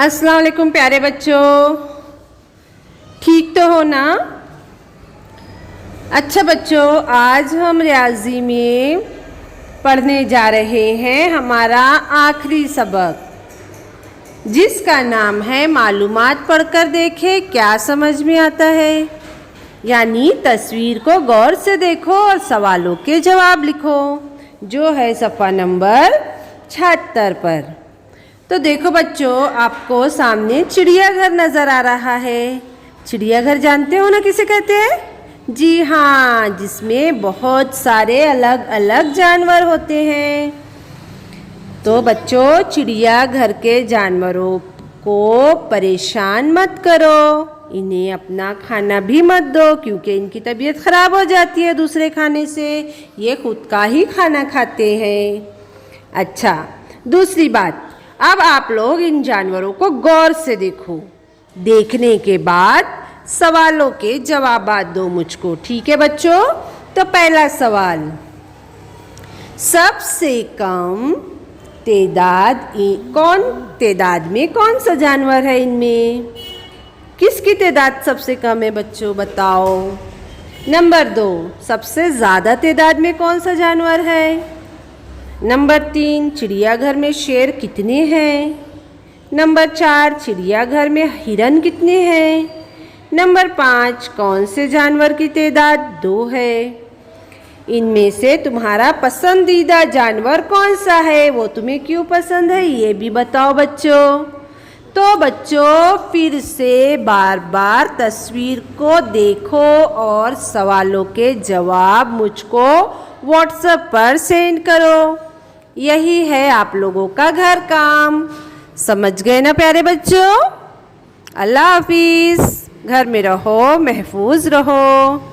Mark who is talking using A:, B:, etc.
A: अस्सलाम वालेकुम प्यारे बच्चों, ठीक तो हो ना। अच्छा बच्चों, आज हम रियाजी में पढ़ने जा रहे हैं हमारा आखिरी सबक, जिसका नाम है मालूमात पढ़कर देखें क्या समझ में आता है। यानी तस्वीर को गौर से देखो और सवालों के जवाब लिखो, जो है सफ़ा नंबर 76 पर। तो देखो बच्चों, आपको सामने चिड़ियाघर नज़र आ रहा है। चिड़ियाघर जानते हो ना किसे कहते हैं? जी हाँ, जिसमें बहुत सारे अलग अलग जानवर होते हैं। तो बच्चों, चिड़ियाघर के जानवरों को परेशान मत करो, इन्हें अपना खाना भी मत दो, क्योंकि इनकी तबीयत ख़राब हो जाती है दूसरे खाने से। ये खुद का ही खाना खाते हैं। अच्छा, दूसरी बात, अब आप लोग इन जानवरों को गौर से देखो। देखने के बाद सवालों के जवाब दो मुझको, ठीक है बच्चों? तो पहला सवाल, सबसे कम तादाद में कौन सा जानवर है? इनमें किसकी तादाद सबसे कम है बच्चों, बताओ। नंबर 2, सबसे ज़्यादा तादाद में कौन सा जानवर है? नंबर 3, चिड़ियाघर में शेर कितने हैं? नंबर 4, चिड़ियाघर में हिरन कितने हैं? नंबर 5, कौन से जानवर की तादाद 2 है? इनमें से तुम्हारा पसंदीदा जानवर कौन सा है? वो तुम्हें क्यों पसंद है, ये भी बताओ बच्चों। तो बच्चों, फिर से बार बार तस्वीर को देखो और सवालों के जवाब मुझको व्हाट्सएप पर सेंड करो। यही है आप लोगों का घर काम। समझ गए ना प्यारे बच्चों? अल्लाह हाफिज़। घर में रहो, महफूज रहो।